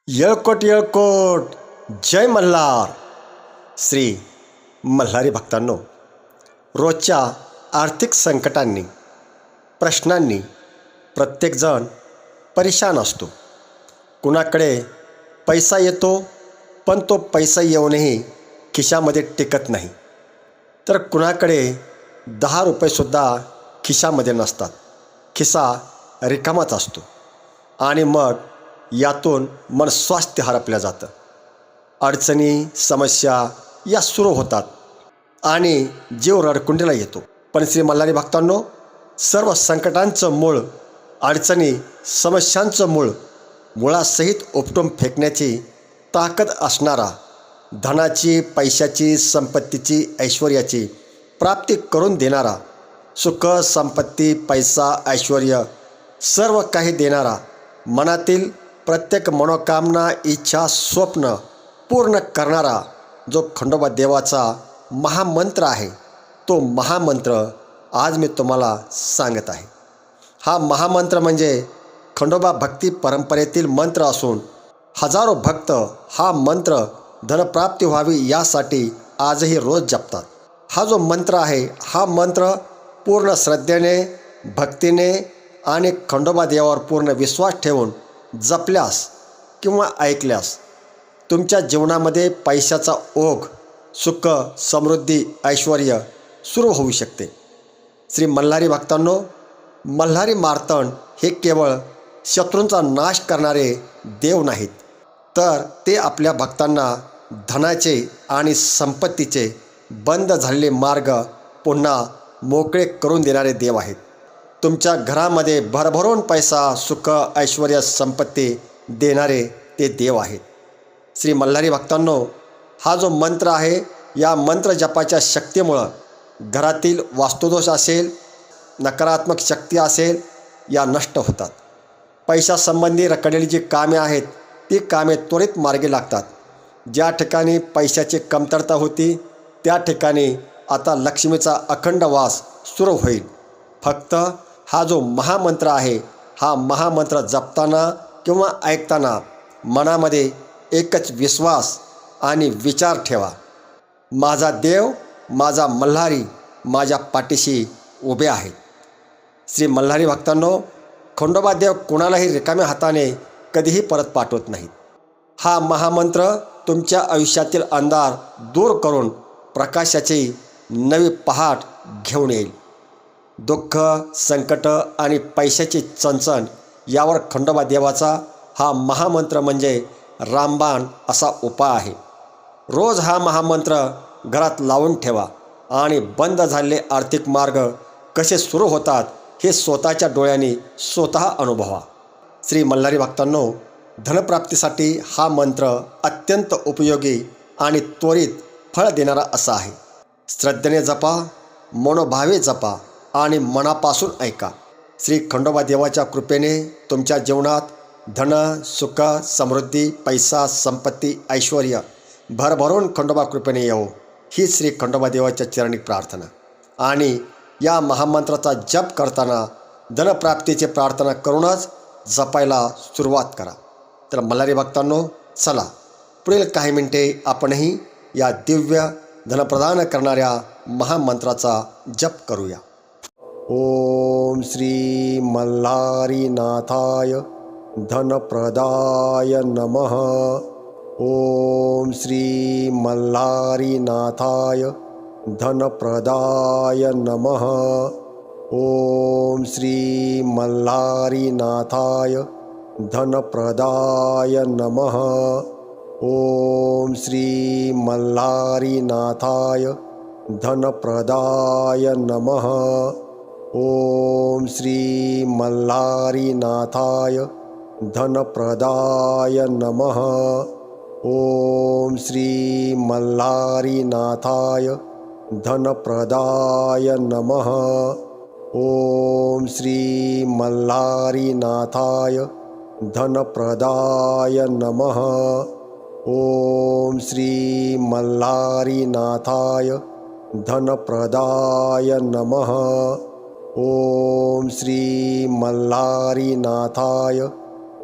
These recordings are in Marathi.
येळकोट येळकोट. जय मल्हार. श्री मल्हारी भक्तांनो, रोजच्या आर्थिक संकटांनी प्रश्नांनी प्रत्येकजण परेशान असतो. कुणाकडे पैसा येतो, पण तो पैसा येऊनही खिशामध्ये टिकत नाही, तर कुणाकडे 10 रुपयेसुद्धा खिशामध्ये नसतात. खिसा रिकामाच असतो आणि मग यातून मन स्वास्थ्य हरपलं जातं. अडचणी समस्या या सुरू होतात आणि जीव रडकुंडीला येतो. पण श्री मल्हारी भक्तांनो, सर्व संकटांचं मूळ, अडचणी समस्यांचं मूळ, मुळासहित उपटून फेकण्याची ताकद असणारा, धनाची पैशाची संपत्तीची ऐश्वर्याची प्राप्ती करून देणारा, सुख संपत्ती पैसा ऐश्वर्य सर्व काही देणारा, मनातील प्रत्येक मनोकामना इच्छा स्वप्न पूर्ण करणारा जो खंडोबा देवाचा महामंत्र आहे, तो महामंत्र आज मी तुम्हाला सांगत आहे. हा महामंत्र म्हणजे खंडोबा भक्ती परंपरेतील मंत्र असून हजारो भक्त हा मंत्र धनप्राप्ती व्हावी यासाठी आजही रोज जपतात. हा जो मंत्र आहे, हा मंत्र पूर्ण श्रद्धेने भक्तीने आणि खंडोबा देवावर पूर्ण विश्वास ठेवून जपल्यास किंवा ऐकल्यास तुमच्या जीवनामध्ये पैशाचा ओघ, सुख समृद्धी ऐश्वर्य सुरू होऊ शकते. श्री मल्हारी भक्तांनो, मल्हारी मार्तंड हे केवळ शत्रूंचा नाश करणारे देव नाहीत, तर ते आपल्या भक्तांना धनाचे आणि संपत्तीचे बंद झालेले मार्ग पुन्हा मोकळे करून देणारे देव आहेत. तुमच्या घरामध्ये भरभरून पैसा सुख ऐश्वर्य संपत्ती देणारे ते देव आहेत. श्री मल्हारी भक्तांनो, हा जो मंत्र आहे, या मंत्र जपाच्या शक्तीमुळं घरातील वास्तुदोष असेल, नकारात्मक शक्ती असेल, या नष्ट होतात. पैशासंबंधी रखडलेली जी कामे आहेत, ती कामे त्वरित मार्गी लागतात. ज्या ठिकाणी पैशाची कमतरता होती, त्या ठिकाणी आता लक्ष्मीचा अखंड वास सुरू होईल. फक्त हा जो महामंत्र आहे, हा महामंत्र जपताना किंवा ऐकताना मनामध्ये एकच विश्वास आणि विचार ठेवा, माझा देव माझा मल्हारी माझ्या पाठीशी उभे आहेत. श्री मल्हारी भक्तांनो, खंडोबा देव कुणालाही रिकाम्या हाताने कधीही परत पाठवत नाहीत. हा महामंत्र तुमच्या आयुष्यातील अंधार दूर करून प्रकाशाची नवी पहाट घेऊन येईल. दुःख संकट आणि पैशाची चणचण यावर खंडोबा देवाचा हा महामंत्र म्हणजे रामबाण असा उपाय आहे. रोज हा महामंत्र घरात लावून ठेवा आणि बंद झालेले आर्थिक मार्ग कसे सुरू होतात हे स्वतःच्या डोळ्यांनी स्वतः अनुभवा. श्री मल्हारी भक्तांनो, धनप्राप्तीसाठी हा मंत्र अत्यंत उपयोगी आणि त्वरित फळ देणारा असा आहे. श्रद्धेने जपा, मनोभावे जपा आणि मनापासून ऐका. श्री खंडोबा देवाच्या कृपेने तुमच्या जीवनात धन सुख समृद्धी पैसा संपत्ती ऐश्वर्य भरभरून खंडोबा कृपेने येवो, ही श्री खंडोबा देवाच्या चरणी प्रार्थना. आणि या महामंत्राचा जप करताना धनप्राप्तीची प्रार्थना करूनच जपायला सुरुवात करा. तर मल्हारी भक्तांनो, चला पुढील काही मिनिटे आपणही या दिव्य धनप्रदान करणाऱ्या महामंत्राचा जप करूया. ओम श्री मल्हारी नाथाय धनप्रदाय नमः. ओम श्री मल्हारी नाथाय धनप्रदाय नमः. ओम श्री मल्हारी नाथाय धनप्रदाय नमः. ओम श्री मल्हारी नाथाय धनप्रदाय नमः. ओम श्री मल्हारी नाथाय धनप्रदाय नमः. ओम श्री मल्हारी नाथाय धनप्रदाय नमः. ओम श्री मल्हारी नाथाय धनप्रदाय नमः. ओम श्री मल्हारी नाथाय धनप्रदाय नमः. ओम श्री मल्हारी नाथाय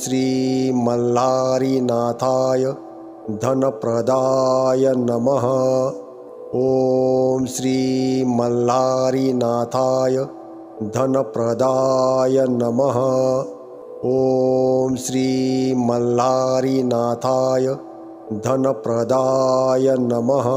श्री मल्हारीनाथाय धनप्रदाय नमः। ओम श्री मल्हारीनाथाय धनप्रदाय नमः। ओम श्री मल्हारीनाथाय धनप्रदाय नमः।